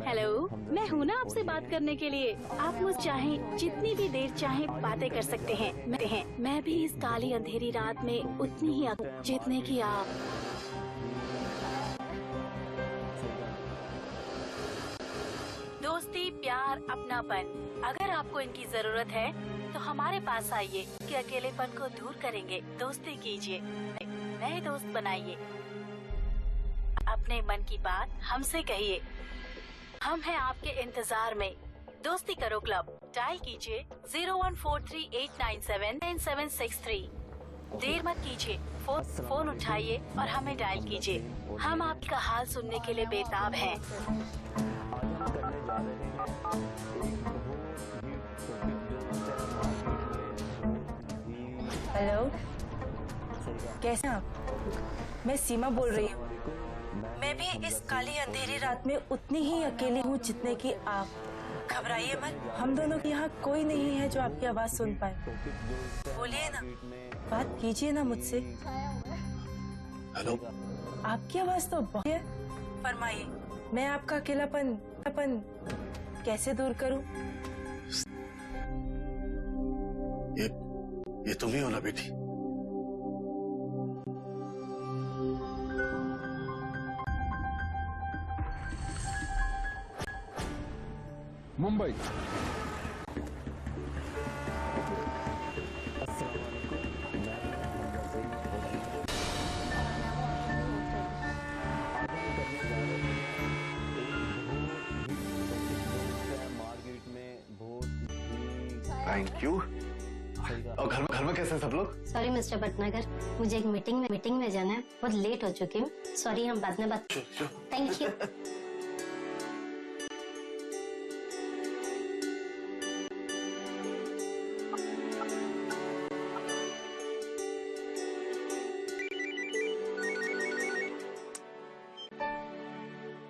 Hello, मैं हूँ ना आपसे बात करने के लिए। आप मुझ चाहें जितनी भी देर चाहें बातें कर सकते हैं। मैं भी इस काली अंधेरी रात में उतनी ही जितने की आप। दोस्ती, प्यार, अपनापन, अगर आपको इनकी जरूरत है तो हमारे पास आइए कि अकेलेपन को दूर करेंगे। दोस्ती कीजिए, नए दोस्त बनाइए, अपने मन की बात हमसे कहिए। हम हैं आपके इंतजार में। दोस्ती करो क्लब, डायल कीजिए 014389799763। देर मत कीजिए, फोन उठाइए और हमें डायल कीजिए। हम आपका हाल सुनने के लिए बेताब हैं। हेलो, कैसे हैं आप? मैं सीमा बोल रही हूँ। मैं भी इस काली अंधेरी रात में उतनी ही अकेली हूँ जितने की आप। घबराइए मत, हम दोनों के यहाँ कोई नहीं है जो आपकी आवाज सुन पाए। बोलिए ना, बात कीजिए ना मुझसे। हेलो, आपकी आवाज तो बहुत है। फरमाइए, मैं आपका अकेलापन कैसे दूर करूँ? ये तुम ही हो ना बेटी? मुंबई। Thank you. और घर में कैसे सब लोग? सॉरी मिस्टर भटनागर, मुझे एक मीटिंग में जाना है, बहुत लेट हो चुकी हूँ। सॉरी, हम बाद में बात। Thank you.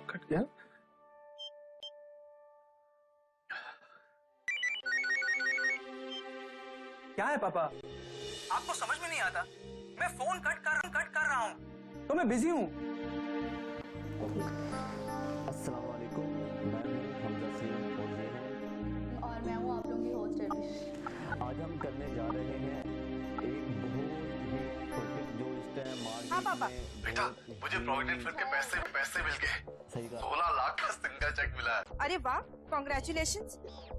कट गया? क्या है पापा? आपको समझ में नहीं आता? मैं फोन कट कर रहा हूँ तो मैं बिजी हूँ। अस्सलाम वालेकुम, मैं हूँ हमजा सिंह और ये हैं और मैं हूँ आप लोगों की होस्ट रविश। आज हम करने जा रहे हैं एक बहुत ही टॉपिक जो इस टाइम मार्केट हाँ पापा। में बेटा, मुझे प्रोविडेंट फंड के पैसे मिल गए। सही कहा। 16 लाख का सिंगल चेक मिला है। अरे वाह, कॉन्ग्रेचुलेशंस।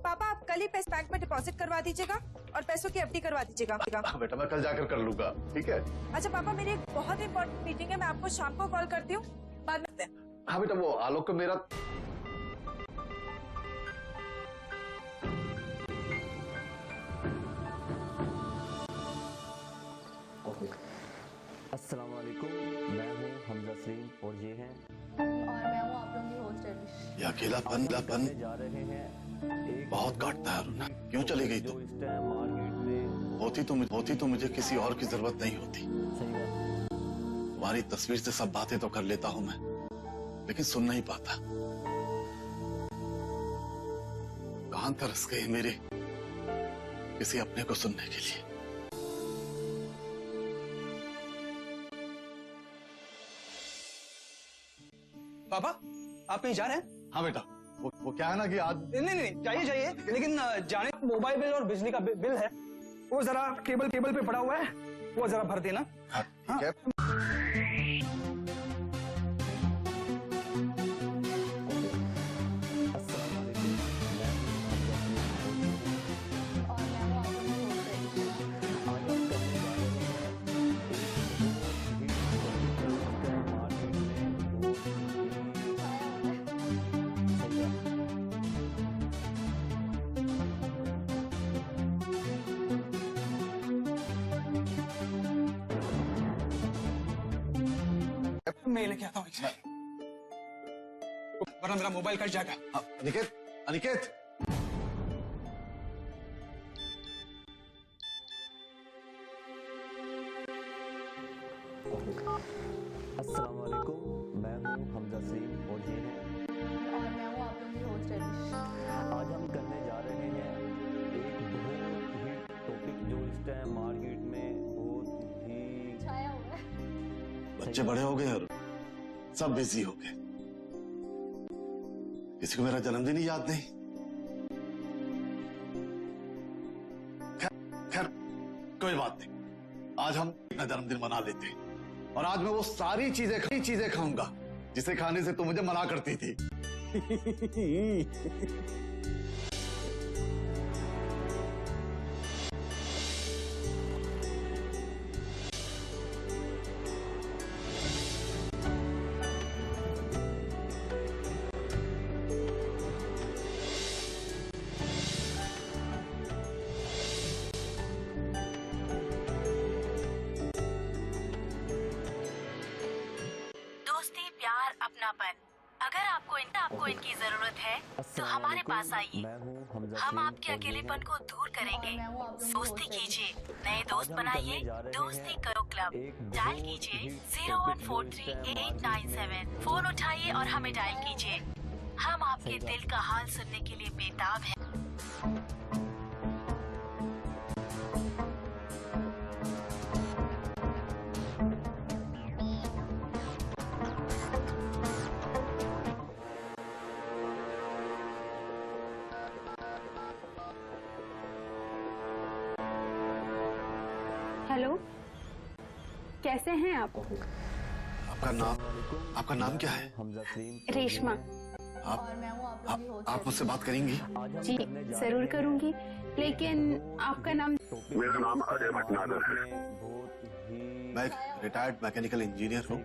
पापा, आप कल ही पैसे बैंक में डिपॉजिट करवा दीजिएगा और पैसों की एफडी करवा दीजिएगा। बेटा, मैं कल जाकर कर लूंगा, ठीक है? अच्छा पापा, मेरी एक बहुत इंपॉर्टेंट मीटिंग है, मैं आपको शाम को कॉल करती हूँ, बाद में। हाँ बेटा, वो आलोक को मेरा अस्सलाम वालेकुम, मैं हूँ हमजा सिंह और ये हैं और मैं हूँ आप लोगों की होस्ट रविश। ये अकेलापन करने जा रहे हैं एक बहुत काटता है। अरुणा, क्यों चली गई जो तुम? इस टाइम मार्केट में होती तो मुझे किसी और की जरूरत नहीं होती। सही कहा। तुम्हारी तस्वीर से सब बातें तो कर लेता हूँ मैं, लेकिन सुन नहीं पाता। कान तरस गए मेरे किसी अपने को सुनने के लिए। पापा, आप कहीं जा रहे हैं? हाँ बेटा, वो क्या है ना कि आज नहीं, जाइए, लेकिन जाने मोबाइल बिल और बिजली का बिल है, वो जरा केबल पे पड़ा हुआ है, वो जरा भर देना। हाँ, ठीक है। और मैं हूँ आप लोगों की होस्ट रविश। मैं लेके आता हूँ, वरना मेरा मोबाइल कट जाएगा। हाँ, अनिकेत अस्सलाम वालेकुम, मैं हूँ हमजा सिंह और ये हैं और मैं हूँ आप लोगों की होस्ट रविश। आज हम करने जा रहे हैं एक बहुत ही टॉपिक जो इस टाइम मार्केट में बहुत ही छाया हुआ है। बच्चे बड़े हो गए और सब बिजी हो गए। किसी को मेरा जन्मदिन ही याद नहीं। खैर कोई बात नहीं, आज हम अपना जन्मदिन मना लेते हैं और आज मैं वो सारी चीजें खाऊंगा जिसे खाने से तू मुझे मना करती थी। दोस्ती, प्यार, अपनापन। अगर आपको इनकी जरूरत है तो हमारे पास आइए। मैं हूँ हमजा हम सलीम आपके और ये अकेलेपन है को दूर करेंगे। मैं वो आपको दोस्ती होस्ट कीजिए, नए दोस्त हम बनाइए। करने जा रहे दोस्ती हैं करो क्लब। एक डायल बहुत कीजिए ही 0143897897। फोन उठाइए और हमें डायल कीजिए। हम आपके दिल का हाल सुनने के लिए बेताब हैं। हेलो, कैसे हैं आप? आपका नाम क्या है? हमजा सलीम रेशमा। आप मुझसे बात करेंगी? जी जरूर करूंगी, लेकिन आपका नाम? मेरा नाम अजय भटनागर है। मैं एक रिटायर्ड मैकेनिकल इंजीनियर हूँ,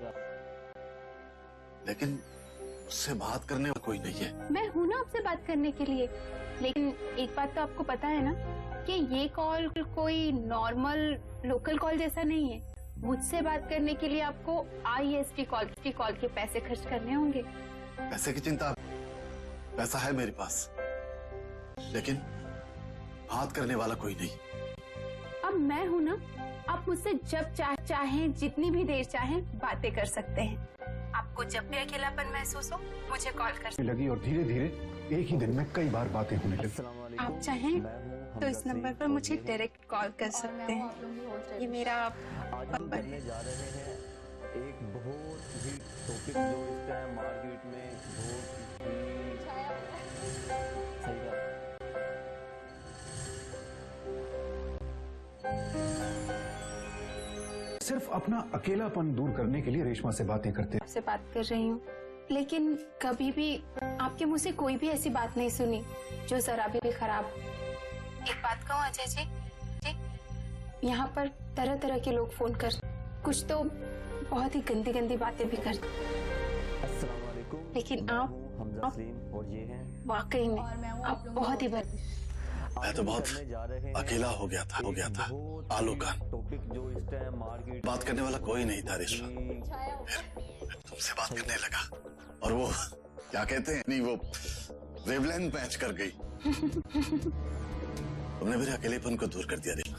लेकिन उससे बात करने का कोई नहीं है। मैं हूँ ना आपसे बात करने के लिए, लेकिन एक बात तो आपको पता है ना कि ये कॉल कोई नॉर्मल लोकल कॉल जैसा नहीं है। मुझसे बात करने के लिए आपको IST कॉल के पैसे खर्च करने होंगे। पैसे की चिंता, पैसा है मेरे पास, लेकिन बात करने वाला कोई नहीं। अब मैं हूँ ना, आप मुझसे जब चाहें जितनी भी देर चाहें बातें कर सकते हैं। आपको जब भी अकेलापन महसूस हो मुझे कॉल कर। लगी और धीरे धीरे एक ही दिन में कई बार बातें होने लगी। आप चाहें तो इस नंबर पर मुझे डायरेक्ट कॉल कर सकते हैं। ये मेरा आज हम करने जा रहे हैं एक बहुत ही टॉपिक जो इस टाइम मार्केट में बहुत ही सही बात। सिर्फ अपना अकेलापन दूर करने के लिए रेशमा से बातें करते। आपसे बात कर रही हूँ, लेकिन कभी भी आपके मुंह से कोई भी ऐसी बात नहीं सुनी जो जरा भी खराब हो। एक बात कहूँ अजय जी, यहाँ पर तरह तरह के लोग फोन कर, कुछ तो बहुत ही गंदी गंदी बातें भी करते, अस्सलाम वालेकुम। लेकिन आप हमजा सलीम और ये हैं। वाकई में आप बहुत ही मैं तो बहुत अकेला हो गया था आलोकान। टॉपिक जो इस टाइम मार्केट बात करने वाला कोई नहीं था रेशमा। फिर तुमसे बात करने लगा और वो क्या कहते हैं, नहीं वो वेवलेंथ मैच कर गई। तुमने मेरे अकेलेपन को दूर कर दिया रेशमा।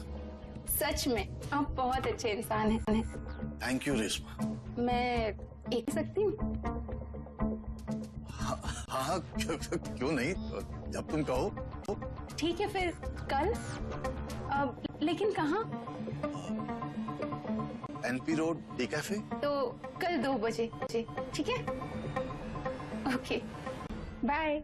सच में आप बहुत अच्छे इंसान हैं। Thank you Reshma. मैं एक सकती हूँ? हाँ क्यों नहीं, जब तुम कहो। ठीक है फिर कल, लेकिन कहाँ? NP road tea cafe. तो कल 2 बजे, ठीक है? Okay bye.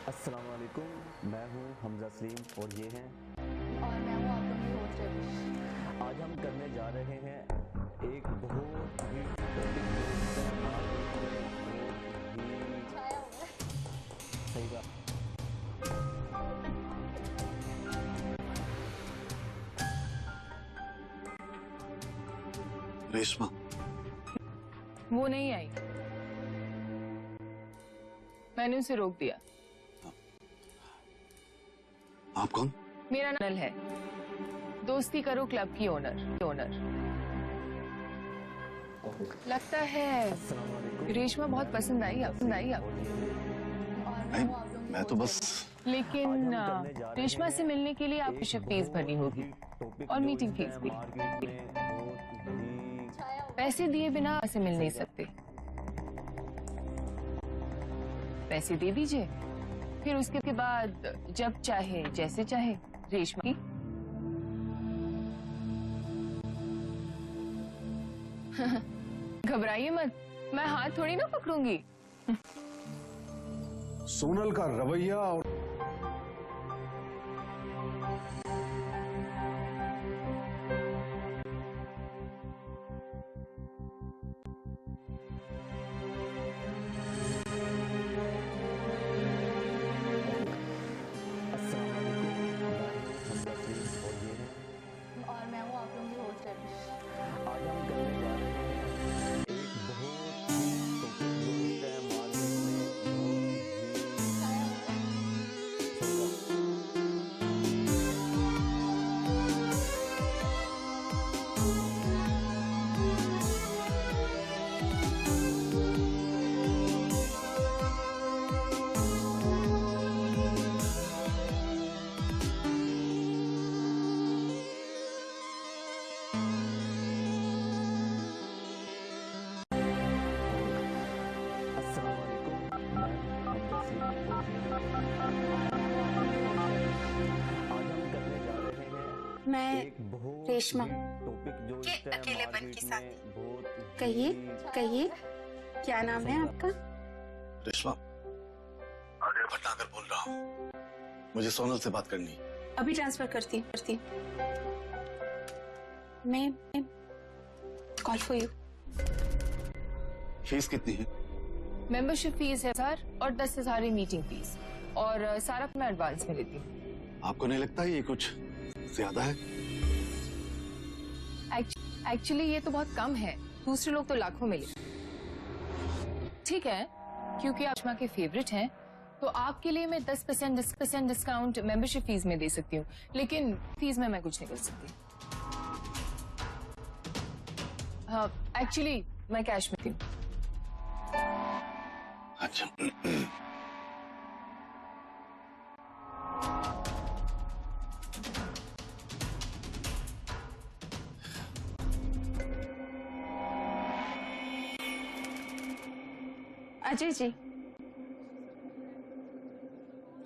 अस्सलाम वालेकुम, मैं हूँ हमजा सलीम और ये हैं। आज हम करने जा रहे हैं एक बहुत ही सही बात। रेशमा वो नहीं आई, मैंने उसे रोक दिया। आप कौन? मेरा नाम नल है, दोस्ती करो क्लब की ओनर। लगता है रेशमा बहुत पसंद आई आपको। नहीं, मैं तो बस। लेकिन रेशमा से मिलने के लिए आपकी फीस भरनी होगी और मीटिंग फीस भी। पैसे दिए बिना से मिल नहीं सकते। पैसे दे दीजिए, फिर उसके बाद जब चाहे जैसे चाहे रेशमा की। घबराइए मत, मैं हाथ थोड़ी ना पकड़ूंगी। सोनल का रवैया और और मैं हूँ आप लोगों की होस्ट आज हम करने जा रहे हैं एक बहुत ही टॉपिक जो इस टाइम मार्केट मैं रेशमा के अकेलेपन की साथी। कहिए क्या नाम है आपका? रेशमा, आगे भटनागर बोल रहा हूँ। मुझे सोनल से बात करनी है। अभी ट्रांसफर करती हूँ। मैं कॉल फॉर यू। फीस कितनी है? मेंबरशिप फीस है 1000 और 10,000 ही मीटिंग फीस, और सारा मैं एडवांस में लेती हूँ। आपको नहीं लगता ये कुछ ज्यादा है? एक्चुअली ये तो बहुत कम है, दूसरे लोग तो लाखों में लेते। ठीक है, क्योंकि आप रेशमा के फेवरेट हैं, तो आपके लिए मैं 10% डिस्काउंट मेंबरशिप फीस में दे सकती हूँ, लेकिन फीस में मैं कुछ नहीं कर सकती। हाँ, एक्चुअली मैं कैश में हूँ। अच्छा। अजय जी,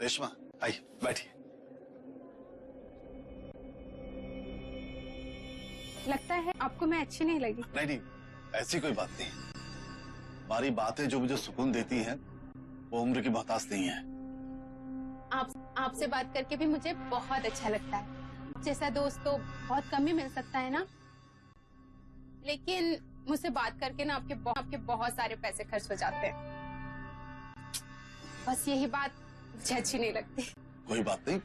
रेशमा आइए बैठिए। लगता है आपको मैं अच्छी नहीं लगी। नहीं, ऐसी कोई बात नहीं। हमारी बातें जो मुझे सुकून देती हैं, वो उम्र की मोहताज नहीं है। आपसे बात करके भी मुझे बहुत अच्छा लगता है। जैसा दोस्त तो बहुत कम ही मिल सकता है ना, लेकिन मुझसे बात करके ना आपके बहुत सारे पैसे खर्च हो जाते हैं। बस यही बात मुझे अच्छी नहीं लगती। कोई बात नहीं,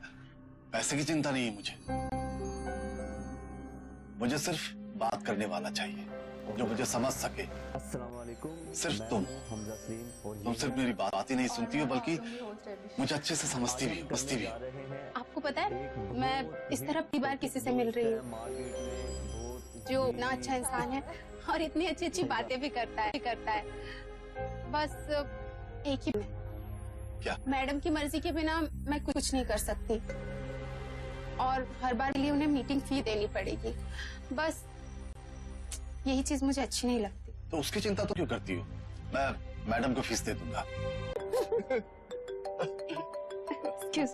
पैसे की चिंता नहीं है मुझे। मुझे सिर्फ बात करने वाला चाहिए जो मुझे समझ सके। सिर्फ तुम सिर्फ मेरी बात ही नहीं सुनती हो, बल्कि मुझे अच्छे से समझती भी हो। आपको पता है, मैं इस तरह पहली बार किसी से मिल रही हूँ जो इतना अच्छा इंसान है और इतनी अच्छी अच्छी बातें भी करता है। बस एक ही, क्या? मैडम की मर्जी के बिना मैं कुछ नहीं कर सकती, और हर बार के लिए उन्हें मीटिंग फी देनी पड़ेगी। बस यही चीज मुझे अच्छी नहीं लगती। तो उसकी चिंता तो क्यों करती हो? मैं मैडम को फीस दे दूंगा। Excuse,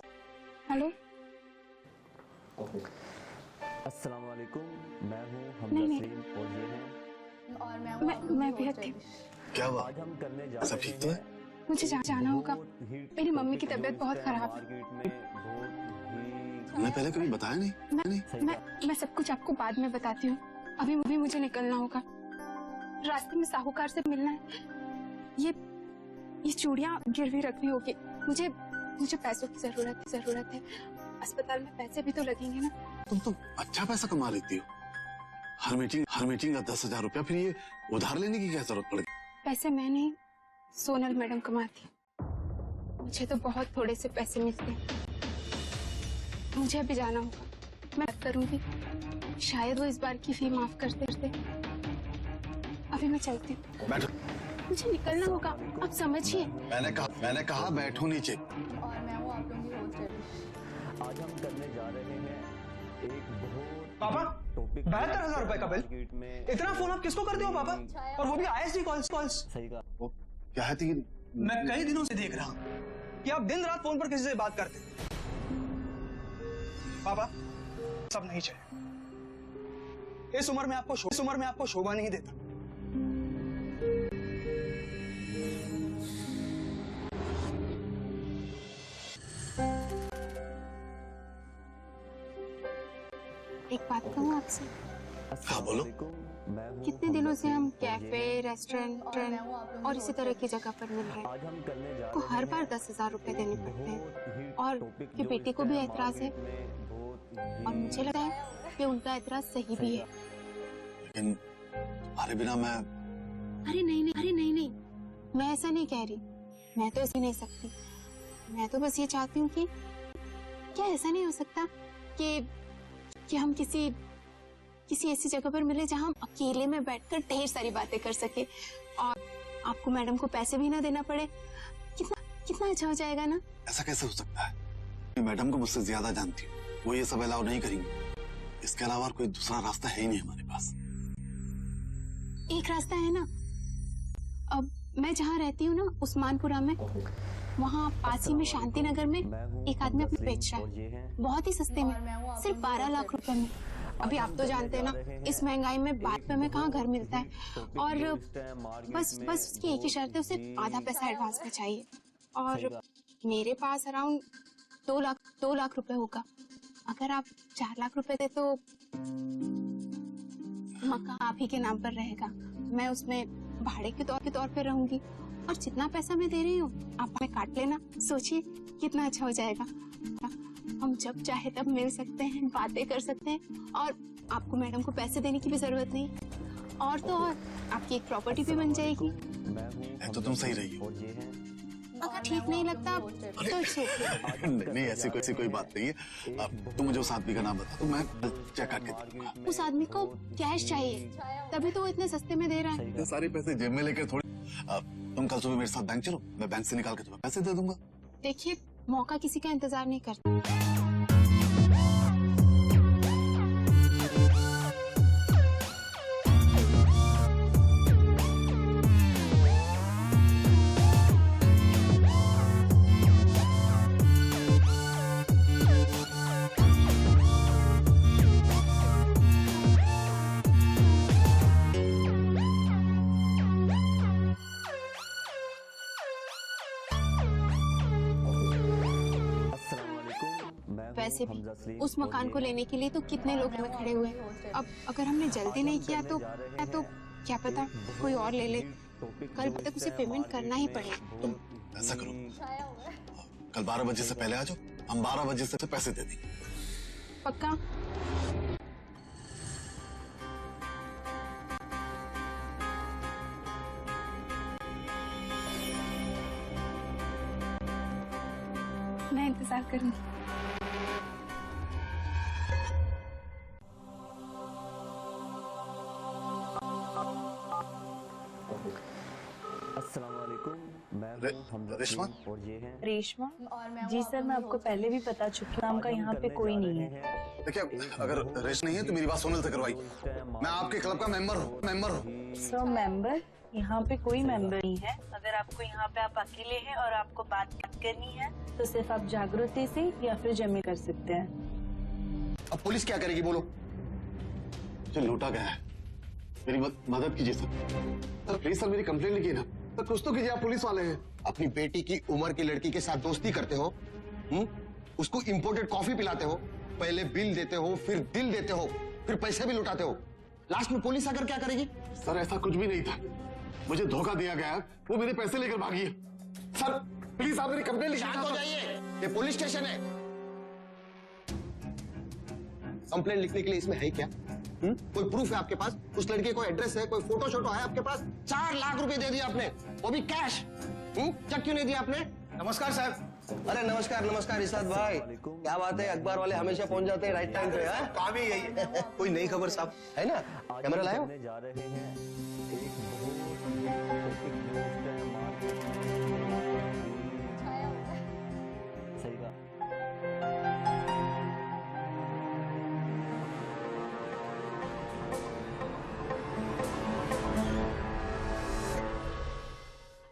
hello. अस्सलाम वालेकुम, मैं हूँ नहीं, हमजा और ये हैं और मैं भी अच्छी। क्या हुआ? आज हम करने जा सब ठीक तो है? मुझे जाना होगा, मेरी मम्मी की तबीयत बहुत खराब है। तुमने पहले कभी बताया नहीं? मैं सब कुछ आपको बाद में बताती हूँ। अभी मुझे निकलना होगा, रास्ते में साहूकार से मिलना है। ये चूड़ियाँ गिरवी रखनी होगी। मुझे पैसों की जरूरत है। अस्पताल में पैसे भी तो लगेंगे ना। तुम तो अच्छा पैसा कमा लेती हो। हर मीटिंग का 10,000 रुपया, फिर ये उधार लेने की क्या जरूरत पड़ेगी? पैसे मैं नहीं, सोनल मैडम कमाती। मुझे तो बहुत थोड़े से पैसे मिलते हैं। मुझे अभी जाना होगा, मैं बात करूंगी, शायद वो इस बार की फी माफ कर दे। अभी मैं चलती हूँ। बैठो। मुझे निकलना होगा, आप समझिए। मैंने कहा बैठो नीचे। और मैं हूँ आप लोगों की होस्ट। आज हम करने जा रहे हैं एक बहुत पापा, टॉपिक 72,000 रुपए का बिल। इतना फोन आप किसको करते हो पापा? और वो भी ISD कॉल्स। सही कहा। वो क्या है तीन? मैं कई दिनों से देख रहा हूँ कि आप दिन रात फोन पर किसी से बात करते हैं। पापा, सब नहीं चाहिए। इस उम्र में आपको शोभा नहीं देता। एक बात कहूँ आपसे? हाँ बोलो। कितने दिनों से हम कैफे, रेस्टोरेंट और इसी तरह की जगह पर मिल रहे हैं, तो हर बार 10,000 रुपए देने पड़ते हैं और कि बेटी को भी ऐतराज है और मुझे लगता है कि उनका ऐतराज सही भी है। लेकिन तुम्हारे बिना मैं अरे नहीं, मैं ऐसा नहीं कह रही। मैं तो ऐसी नहीं सकती। मैं तो बस ये चाहती हूँ कि क्या ऐसा नहीं हो सकता कि हम किसी ऐसी जगह पर मिले जहाँ हम अकेले में बैठकर ढेर सारी बातें कर सके और आपको मैडम को पैसे भी ना देना पड़े। कितना अच्छा हो जाएगा ना? ऐसा कैसे हो सकता है? मैं मैडम को मुझसे ज्यादा जानती हूँ, वो ये सब अलाउ नहीं करेंगे। इसके अलावा कोई दूसरा रास्ता है ही नहीं हमारे पास। एक रास्ता है ना। अब मैं जहाँ रहती हूँ ना, उस्मानपुरा में, वहाँ पास ही में शांति नगर में एक आदमी अपने बेच रहा है, बहुत ही सस्ते में, सिर्फ 12 लाख रुपए में। अभी आप तो जानते हैं ना, इस महंगाई में 12 रुपए में कहाँ घर मिलता है। और बस उसकी एक ही शर्त है, उसे आधा पैसा एडवांस में चाहिए। और मेरे पास अराउंड 2 लाख रुपए होगा। अगर आप 4 लाख रुपए दे तो मकान आप ही के नाम पर रहेगा। मैं उसमें भाड़े के तौर पे रहूंगी और जितना पैसा मैं दे रही हूँ आप हमें काट लेना। सोचिए कितना अच्छा हो जाएगा। हम जब चाहे तब मिल सकते हैं, बातें कर सकते हैं और आपको मैडम को पैसे देने की भी जरूरत नहीं। और तो और आपकी एक प्रॉपर्टी भी बन जाएगी। तो तुम सही रही हो। अगर ठीक नहीं लगता तो इट्स ओके। नहीं ऐसी कोई बात नहीं है। अब तुम मुझे उस आदमी का नाम बता दो, मैं चेक करके दूंगा। उस आदमी को कैश चाहिए, तभी तो वो इतने सस्ते में दे रहा है। ये सारे पैसे जेब में लेकर थोड़ी। तुम कल सुबह मेरे साथ बैंक चलो, मैं बैंक से निकाल के तुम्हें पैसे दे दूंगा। देखिए, मौका किसी का इंतजार नहीं करता। वैसे भी उस मकान को लेने के लिए तो कितने लोग में खड़े हुए हैं। अब अगर हमने जल्दी नहीं किया तो क्या पता कोई और ले ले। कल तक उसे पेमेंट करना ही पड़ेगा। तुम ऐसा करो, कल 12 बजे से पहले आ जाओ, हम 12 बजे से पैसे दे देंगे। पक्का? मैं इंतजार करूंगी। रेशमा? रेशमा? जी सर, मैं आपको पहले भी बता चुकी हूँ, नाम का यहाँ पे कोई नहीं है। देखिए, अगर रेश नहीं है तो मेरी बात सोनल से करवाई। मैं आपके क्लब का मेंबर हूँ। Sir, member? यहाँ पे कोई मेंबर नहीं है। अगर आपको यहाँ पे आप अकेले हैं और आपको बात करनी है तो सिर्फ आप जागृति से या फिर जमे कर सकते हैं। अब पुलिस क्या करेगी बोलो? मुझे लूटा गया है, मेरी मदद कीजिए सर। प्लीज सर, मेरी कंप्लेंट लिखिए ना सर, कुछ तो कीजिए, आप पुलिस वाले हैं। अपनी बेटी की उम्र की लड़की के साथ दोस्ती करते हो, उसको इंपोर्टेड कॉफी पिलाते हो, पहले बिल देते हो, फिर दिल देते हो, फिर पैसे भी लुटाते हो, लास्ट में पुलिस आकर क्या करेगी? सर ऐसा कुछ भी नहीं था, मुझे धोखा दिया गया, वो मेरे पैसे लेकर भागी है। सर प्लीज आप मेरी कंप्लेंट लिखिए। शांत हो जाइए, ये पुलिस स्टेशन है। कंप्लेंट लिखने के लिए इसमें है क्या? कोई प्रूफ है आपके पास? उस लड़के को एड्रेस है, कोई फोटो शोटो है आपके पास? 4 लाख रुपए दे दिए आपने, वो भी कैश। चेक क्यों नहीं दिया आपने? नमस्कार साहब। अरे नमस्कार इसाद भाई, क्या बात है, अखबार वाले हमेशा पहुंच जाते हैं राइट टाइम पे। काम ही यही है। कोई नई खबर साहब है ना? कैमरा लाए हो? जा रहे हैं एक बहुत सही बात।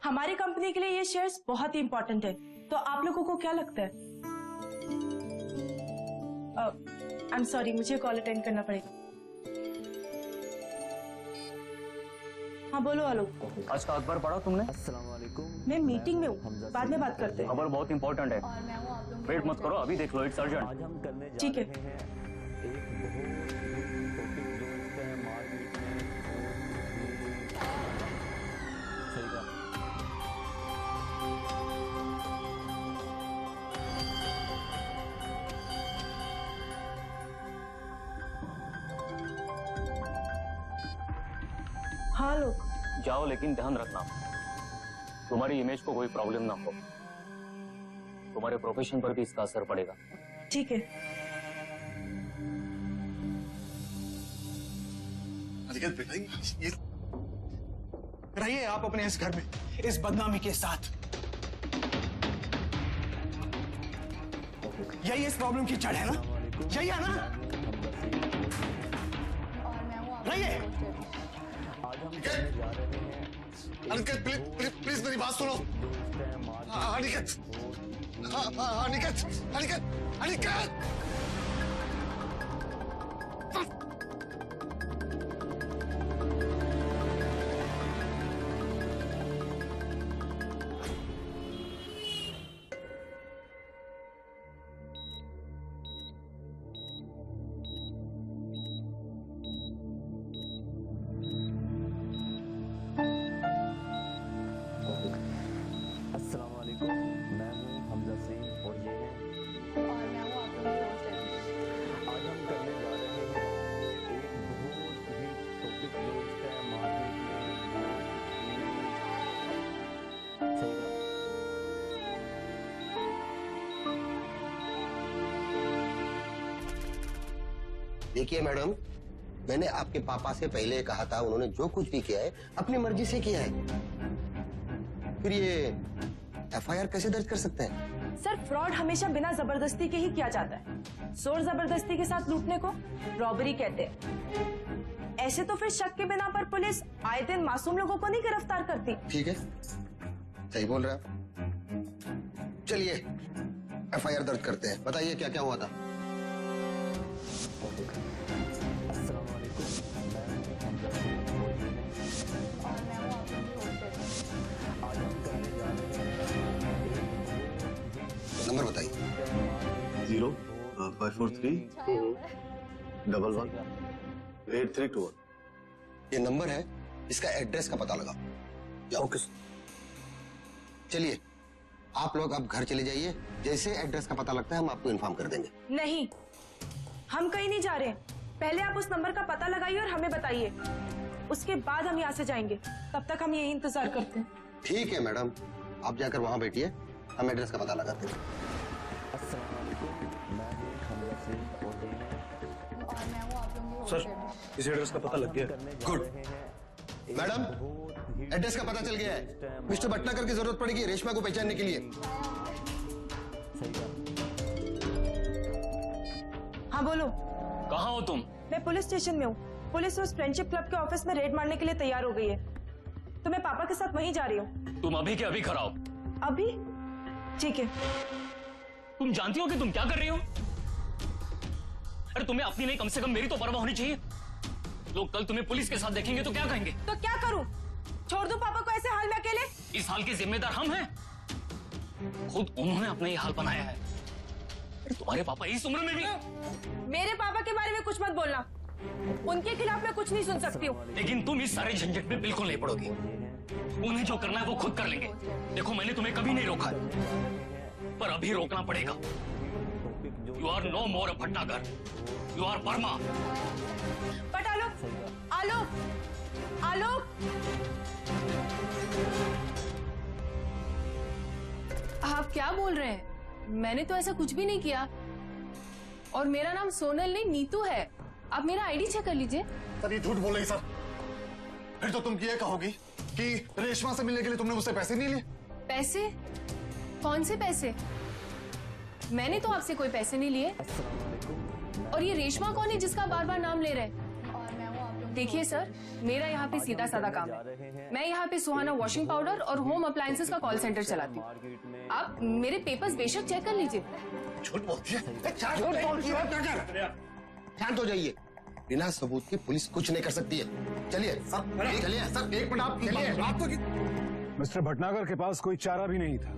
हमारी कंपनी के लिए ये शेयर्स बहुत ही इंपॉर्टेंट है, तो आप लोगों को क्या लगता है? आई एम सॉरी, मुझे कॉल अटेंड करना पड़ेगा। हाँ बोलो आलोक। आज का अखबार पढ़ा तुमने? अस्सलाम वालेकुम। मैं मीटिंग में हूँ, बाद में बात करते हैं। खबर बहुत इंपॉर्टेंट है, वेट मत करो, अभी देख लो, इट्स अर्जेंट। आज हम करने जा ठीक है। रहे हैं एक बहुत ही टॉपिक जो इस टाइम मार्केट में सही कहा। हाँ लोग, जाओ, लेकिन ध्यान रखना तुम्हारी इमेज को कोई प्रॉब्लम ना हो। तुम्हारे प्रोफेशन पर भी इसका असर पड़ेगा। ठीक है। अनिकेत बेटा, ये रहिए आप अपने इस घर में इस बदनामी के साथ। यही इस प्रॉब्लम की जड़ है ना, यही है ना? रहिए। अनिकेत प्लीज मेरी बात सुनो। अनिकेत, अनिकेत, अनिकेत, अनिकेत। अस्सलाम वालेकुम, मैं हूँ हमजा सलीम और ये है और मैं हूँ आप लोगों की होस्ट है। आज हम करने जा रहे हैं एक बहुत ही टॉपिक जो इस टाइम मार्केट में सही कहा। देखिए मैडम, मैंने आपके पापा से पहले कहा था, उन्होंने जो कुछ भी किया है अपनी मर्जी से किया है। फिर ये एफआईआर कैसे दर्ज कर सकते हैं? सर, फ्रॉड हमेशा बिना जबरदस्ती के ही किया जाता है। जोर जबरदस्ती के साथ लूटने को रॉबरी कहते हैं। ऐसे तो फिर शक के बिना पर पुलिस आए दिन मासूम लोगों को नहीं गिरफ्तार करती। ठीक है, सही बोल रहे आप। चलिए एफआईआर दर्ज करते हैं। बताइए क्या क्या हुआ था। अस्सलाम वालेकुम, मैं हूँ हमजा सलीम और ये है और मैं हूँ आप लोगों की होस्ट है। आज हम करने जा रहे हैं नंबर बताइए। 0543118321। ये नंबर है, इसका एड्रेस का पता लगा। ओके। चलिए आप लोग अब घर चले जाइए, जैसे एड्रेस का पता लगता है हम आपको इन्फॉर्म कर देंगे। नहीं, हम कहीं नहीं जा रहे। पहले आप उस नंबर का पता लगाइए और हमें बताइए, उसके बाद हम यहाँ से जाएंगे। तब तक हम यही इंतजार करते हैं। ठीक है मैडम, आप जाकर वहां बैठिए, हम एड्रेस का पता लगाते हैं। अस्सलाम वालेकुम, मैं हूँ हमजा सलीम और ये है और मैं हूँ आप लोगों की सर, होस्ट है। इस एड्रेस का पता लग गया। गुड मैडम, एड्रेस का पता चल गया है। मिस्टर भटनागर की जरूरत पड़ेगी रेशमा को पहचानने के लिए। सही कहा। हाँ बोलो। कहाँ हो तुम? मैं पुलिस स्टेशन में हूँ। पुलिस उस फ्रेंडशिप क्लब के ऑफिस में रेड मारने के लिए तैयार हो गई है, तो मैं पापा के साथ वहीं जा रही हूँ। तुम अभी के अभी कराओ। अभी? ठीक है। तुम जानती हो कि तुम क्या कर रही हो? अरे तुम्हें अपनी नहीं, कम से कम मेरी तो परवाह होनी चाहिए। लोग कल तुम्हें पुलिस के साथ देखेंगे तो क्या कहेंगे? तो क्या करूँ? छोड़ दूं पापा को ऐसे हाल में अकेले? इस हाल के जिम्मेदार हम हैं। खुद उन्होंने अपना ये हाल बनाया है। अरे तुम्हारे पापा इस उम्र में भी। मेरे पापा के बारे में कुछ मत बोलना, उनके खिलाफ मैं कुछ नहीं सुन सकती हूँ। लेकिन तुम इस सारे झंझट में बिल्कुल नहीं पड़ोगी। उन्हें जो करना है वो खुद कर लेंगे। देखो, मैंने तुम्हें कभी नहीं रोका, पर अभी रोकना पड़ेगा। You are no more a Bhatnagar, you are Verma. But Alok, Alok, Alok, आप क्या बोल रहे हैं? मैंने तो ऐसा कुछ भी नहीं किया। और मेरा नाम सोनल नहीं, नीतू है। आप मेरा आईडी चेक कर लीजिए। सर, ये झूठ बोल रही सर। फिर तो तुम ये कहोगी कि रेशमा से मिलने के लिए तुमने मुझसे पैसे नहीं लिए। पैसे? कौन से पैसे? मैंने तो आपसे कोई पैसे नहीं लिए। और ये रेशमा कौन है जिसका बार बार नाम ले रहे हैं? देखिए सर, मेरा यहाँ पे सीधा साधा काम है। मैं यहाँ पे सुहाना वॉशिंग पाउडर और होम अप्लायंसेस का कॉल सेंटर चलाती हूँ। आप मेरे पेपर्स बेशक चेक कर लीजिए। झूठ बोलती है। शांत हो जाइए। बिना सबूत के पुलिस कुछ नहीं कर सकती है। चलिए सर, चलिए सर, एक मिनट आप चलिए। आप तो मिस्टर भटनागर के पास कोई चारा भी नहीं था।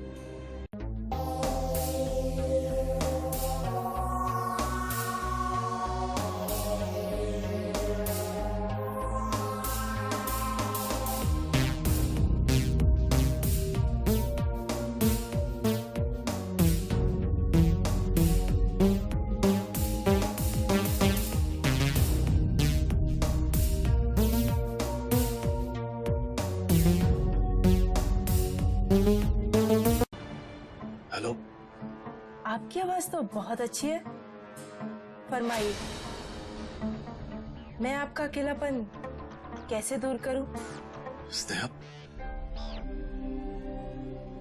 आपकी आवाज तो बहुत अच्छी है। फरमाइए, मैं आपका अकेलापन कैसे दूर करूं? स्नेहा,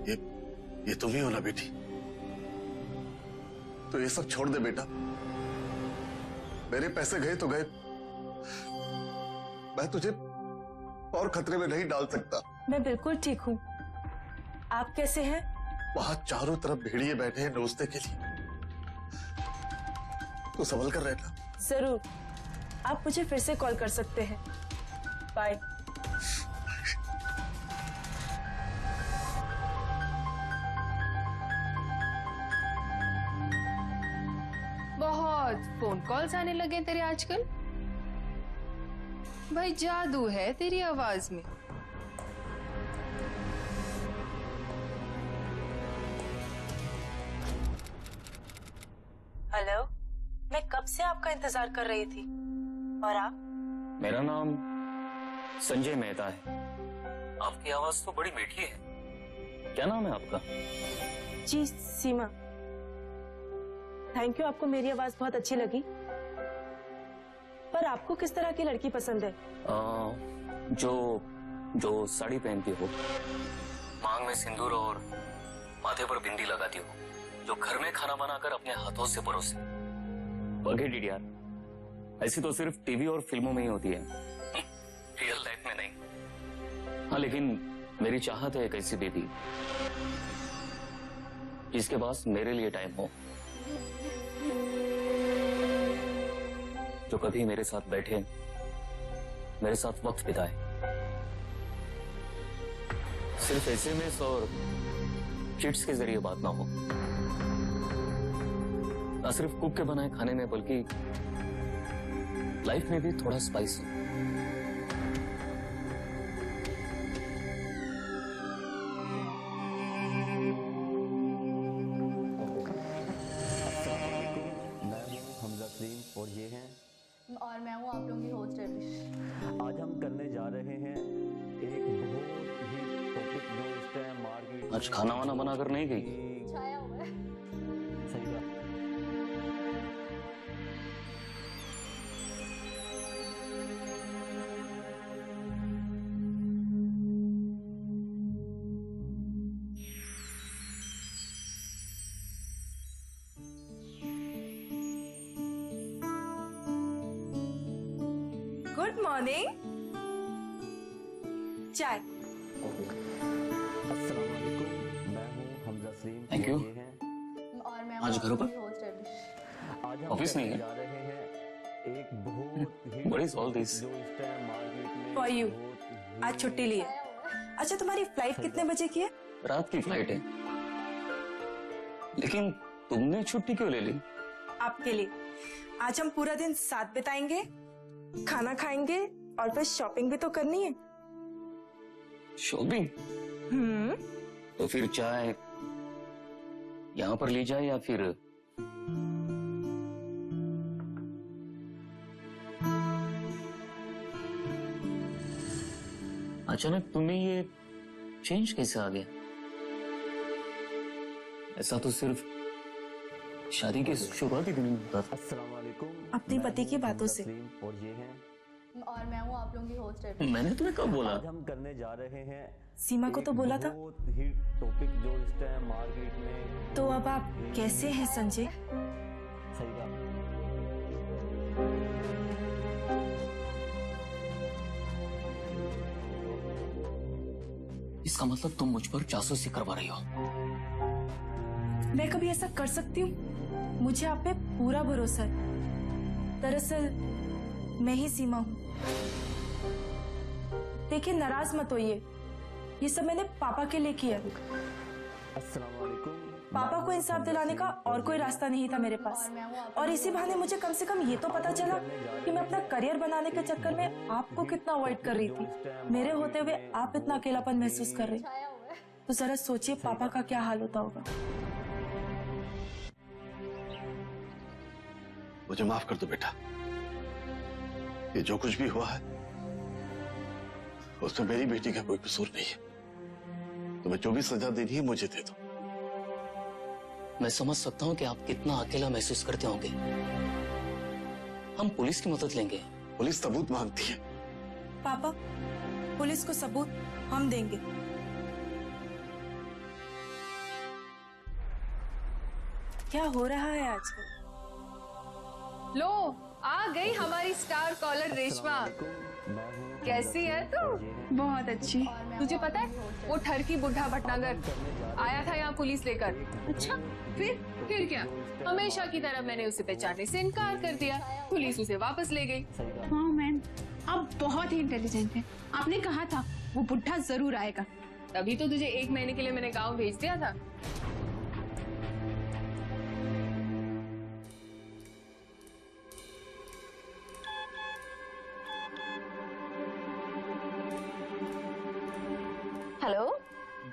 ये तुम ही हो ना बेटी? तो ये सब छोड़ दे बेटा। मेरे पैसे गए तो गए, मैं तुझे और खतरे में नहीं डाल सकता। मैं बिल्कुल ठीक हूँ। आप कैसे हैं? वहां चारों तरफ भेड़िए बैठे हैं नोचने के लिए। तो संभल कर रहना। जरूर, आप मुझे फिर से कॉल कर सकते हैं। बाय। बहुत फोन कॉल्स आने लगे तेरे आजकल। भाई जादू है तेरी आवाज में। हेलो, मैं कब से आपका इंतजार कर रही थी। और आप? मेरा नाम संजय मेहता है। आपकी आवाज तो बड़ी मीठी है। क्या नाम है आपका? जी सीमा। थैंक यू, आपको मेरी आवाज बहुत अच्छी लगी। पर आपको किस तरह की लड़की पसंद है? जो साड़ी पहनती हो, मांग में सिंदूर और माथे पर बिंदी लगाती हो, जो घर में खाना बनाकर अपने हाथों से परोसे। फॉरगेट इट यार, ऐसी तो सिर्फ टीवी और फिल्मों में ही होती है, रियल लाइफ में नहीं। हाँ, लेकिन मेरी चाहत है एक ऐसी बेबी जिसके पास मेरे लिए टाइम हो, जो कभी मेरे साथ बैठे, मेरे साथ वक्त बिताए। सिर्फ एसएमएस और चिट्स के जरिए बात ना हो, ना सिर्फ कुक के बनाए खाने में, बल्कि लाइफ में भी थोड़ा स्पाइस हो। और ये हैं, और मैं हूँ आप लोगों की होस्ट रविश। आज हम करने जा रहे हैं एक बहुत ही टॉपिक जो इस टाइम मार्केट। आज खाना वाना बनाकर नहीं गई? छाया हुआ है। सही बात। Good morning. चाय। अस्सलाम वालेकुम, मैं हूँ हमजा सलीम। Thank you. ये हैं, और मैं आज हूँ घरों आप पर? लोगों की होस्ट रविश। आज हम ऑफिस नहीं करने है? जा रहे हैं एक बहुत ही What is all this? जो इस टाइम मार्केट में For you. बहुत ही आज छुट्टी ली है। छाया हुआ है। अच्छा, तुम्हारी फ्लाइट कितने बजे की है? रात की फ्लाइट है, लेकिन तुमने छुट्टी क्यों ले ली? आपके लिए। आज हम पूरा दिन साथ बिताएंगे, खाना खाएंगे और फिर शॉपिंग भी तो करनी है। शॉपिंग? तो फिर चाय यहाँ पर ली जाए या फिर अचानक तुम्हें ये चेंज कैसे आ गया? ऐसा तो सिर्फ शादी के शुरुआती दिनों में होता था। अस्सलाम वालेकुम, अपने मैं पति की हूँ बातों हमजा से। सलीम और ये हैं, और मैं हूँ आप लोगों की होस्ट रविश। मैंने तुम्हें कब बोला? आज हम करने जा रहे हैं सीमा को तो बोला था। बहुत ही टॉपिक जो इस टाइम मार्केट में। तो अब आप कैसे हैं संजय? सही बात। इसका मतलब तुम मुझ पर जासूसी करवा रही हो? मैं कभी ऐसा कर सकती हूँ? मुझे आप पे पूरा भरोसा है। दरअसल मैं ही सीमा हूँ। देखिए, नाराज मत होइए, ये सब मैंने पापा के लिए किया। अस्सलाम वालेकुम। पापा को इंसाफ दिलाने का और कोई रास्ता नहीं था मेरे पास, और इसी बहाने मुझे कम से कम ये तो पता चला कि मैं अपना करियर बनाने के चक्कर में आपको कितना अवॉइड कर रही थी। मेरे होते हुए आप इतना अकेलापन महसूस कर रही, छाया हुआ है। तो जरा सोचिए पापा का क्या हाल होता होगा। मुझे माफ कर दो बेटा, ये जो कुछ भी हुआ है उसमें मेरी बेटी का कोई कसूर नहीं है। तुम्हें जो भी सजा देनी है मुझे दे दो, मैं समझ सकता हूँ कि आप कितना अकेला महसूस करते होंगे। हम पुलिस की मदद लेंगे। पुलिस सबूत मांगती है। पापा, पुलिस को सबूत हम देंगे। क्या हो रहा है आजकल? लो, आ गई हमारी स्टार कॉलर रेशमा। कैसी है तू? बहुत अच्छी। तुझे पता है वो ठरकी बुढ़ा भटनागर आया था यहाँ पुलिस लेकर। अच्छा, फिर क्या? हमेशा की तरह मैंने उसे पहचानने से इनकार कर दिया। पुलिस उसे वापस ले गई। हाँ मैम, आप बहुत ही इंटेलिजेंट हैं। आपने कहा था वो बुढ़ा जरूर आएगा। तभी तो तुझे 1 महीने के लिए मैंने गांव भेज दिया था। हेलो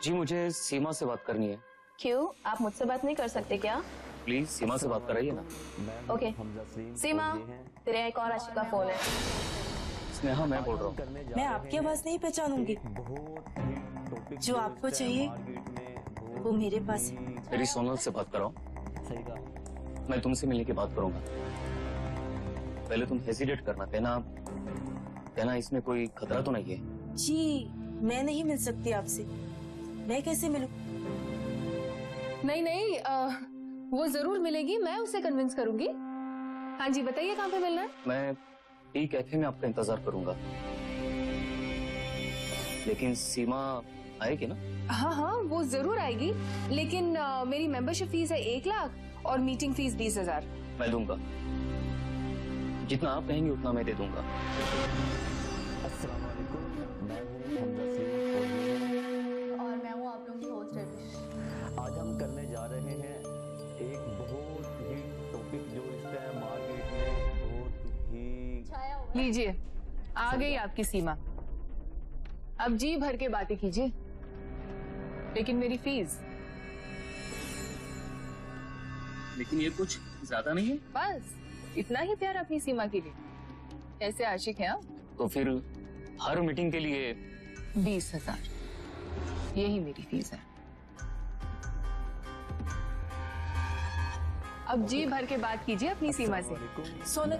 जी, मुझे सीमा से बात करनी है। क्यों, आप मुझसे बात नहीं कर सकते क्या? प्लीज सीमा से बात कराइए ना। ओके सीमा, तेरे एक और आशिक का फोन है। स्नेहा, मैं बोल रहा हूँ। मैं आपकी आवाज नहीं पहचानूंगी। जो आपको चाहिए वो मेरे पास है। मेरी सोनल से बात कराओ। मैं तुमसे मिलने की बात करूंगा। पहले तुम हेजिटेट करना, कहना इसमें कोई खतरा तो नहीं है। जी, मैं नहीं मिल सकती आपसे। मैं कैसे मिलूं? नहीं, वो जरूर मिलेगी। मैं उसे कन्विंस करूंगी। हाँ जी, बताइए कहाँ पे मिलना है? मैं टी कैफे में आपका इंतजार करूंगा। लेकिन सीमा आएगी ना? हाँ, वो जरूर आएगी। लेकिन मेरी मेंबरशिप फीस है 1 लाख और मीटिंग फीस 20,000। मैं दूंगा। जितना आप कहेंगे उतना मैं दे दूंगा। और मैं हूँ आप लोगों की होस्ट रविश। आज हम करने जा रहे हैं एक बहुत ही टॉपिक जो इस टाइम मार्केट में बहुत ही। लीजिए, आ गई आपकी सीमा। अब जी भर के बातें कीजिए, लेकिन मेरी फीस। लेकिन ये कुछ ज्यादा नहीं है। बस इतना ही प्यार अपनी सीमा के लिए। कैसे आशिक हैं आप? तो फिर हर मीटिंग के लिए 20,000 यही मेरी फीस है। अब जी भर के बात कीजिए अपनी सीमा से। सोनल,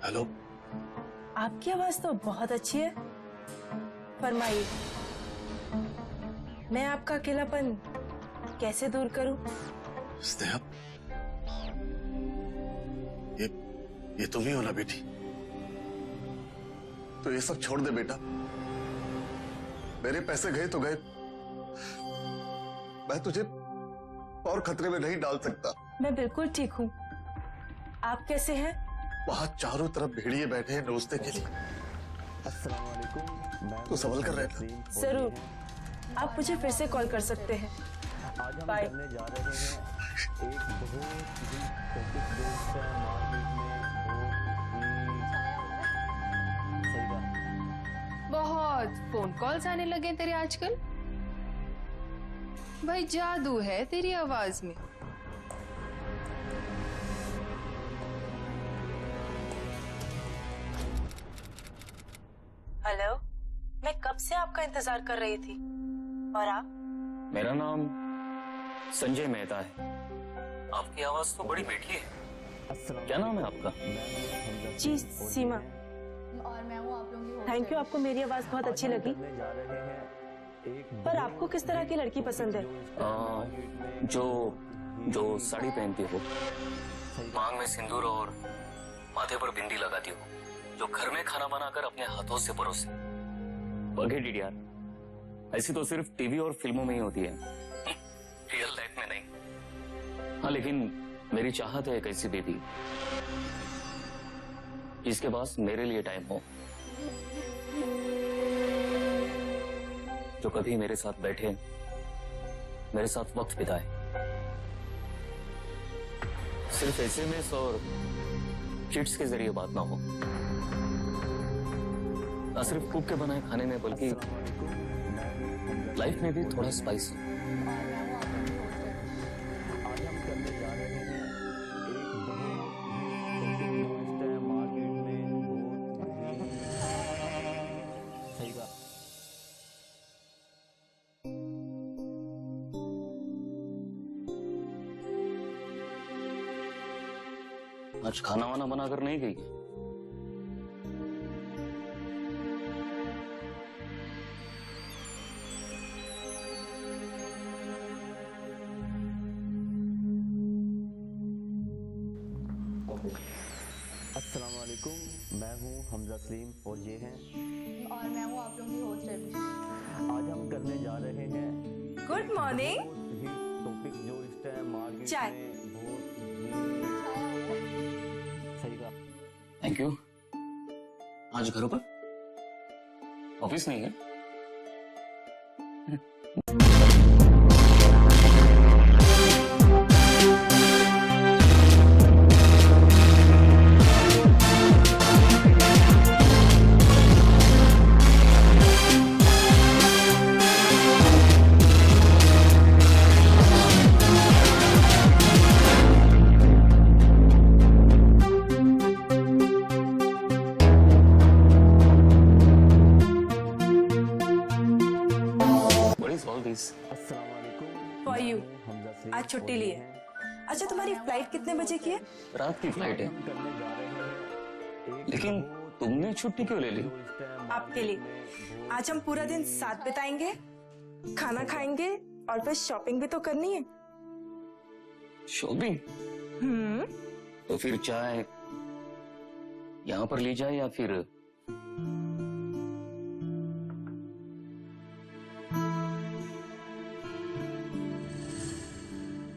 हेलो, आपकी आवाज तो बहुत अच्छी है। फरमाइए, मैं आपका अकेलापन कैसे दूर करूं? स्नेहा, ये तुम ही हो ना बेटी? तो ये सब छोड़ दे बेटा। मेरे पैसे गए तो गए। मैं तुझे और खतरे में नहीं डाल सकता। मैं बिल्कुल ठीक हूँ। आप कैसे हैं? वहां चारों तरफ भेड़िए बैठे हैं नोचने के लिए। तो सवाल कर रहे थे। जरूर, आप मुझे फिर से कॉल कर सकते हैं। आज हम बाय। करने जा रहे हैं एक बहुत ही टॉपिक जो इस टाइम मार्केट में बहुत ही सही बात। बहुत फोन कॉल्स आने लगे तेरे आजकल। भाई जादू है तेरी आवाज में। हेलो, मैं कब से आपका इंतजार कर रही थी। और आप? मेरा नाम संजय मेहता है। आपकी आवाज तो बड़ी मीठी है। क्या नाम है आपका? जी, सीमा। और मैं हूँ आप लोगों की होस्ट। थैंक यू, आपको मेरी आवाज बहुत अच्छी लगी। पर आपको किस तरह की लड़की पसंद है? जो साड़ी पहनती हो, मांग में सिंदूर और माथे पर बिंदी लगाती हो, जो घर में खाना बनाकर अपने हाथों से परोसे। Forget it यार, ऐसी तो सिर्फ टीवी और फिल्मों में ही होती है, रियल लाइफ में नहीं। हाँ, लेकिन मेरी चाहत है एक ऐसी बेबी जिसके पास मेरे लिए टाइम हो, जो कभी मेरे साथ बैठे, मेरे साथ वक्त बिताए, सिर्फ एसएमएस और चिट्स के जरिए बात ना हो, ना सिर्फ कुक के बनाए खाने में बल्कि लाइफ में भी थोड़ा स्पाइस हो। आज खाना वाना बनाकर नहीं गई? अस्सलाम वालेकुम, मैं हूं हमजा सलीम और ये हैं और मैं हूँ आप लोगों की होस्ट रविश। आज हम करने जा रहे हैं गुड मॉर्निंग। टॉपिक जो इस टाइम मार्केट चाय। में बहुत सही कहा। Thank you. आज घरों पर ऑफिस नहीं है? फॉर यू आज छुट्टी ली है। अच्छा तुम्हारी फ्लाइट कितने बजे की है? रात की फ्लाइट है, लेकिन तुमने छुट्टी क्यों ले ली? आपके लिए। आज हम पूरा दिन साथ बिताएंगे, खाना खाएंगे और फिर शॉपिंग भी तो करनी है। शॉपिंग? तो फिर चाय यहाँ पर ली जाए या फिर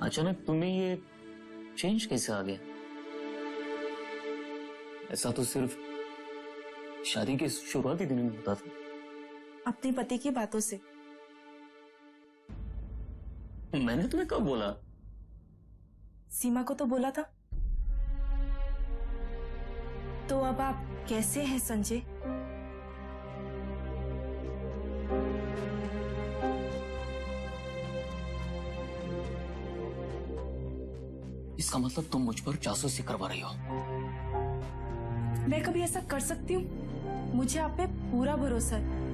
अचानक तुम्हें ये चेंज कैसे आ गया? ऐसा तो सिर्फ शादी के शुरुआती दिनों में होता था। अपने पति की बातों से। मैंने तुम्हें कब बोला? सीमा को तो बोला था। तो अब आप कैसे हैं संजय? इसका मतलब तुम मुझ पर जासूसी करवा रही हो? मैं कभी ऐसा कर सकती हूँ? मुझे आप पे पूरा भरोसा है।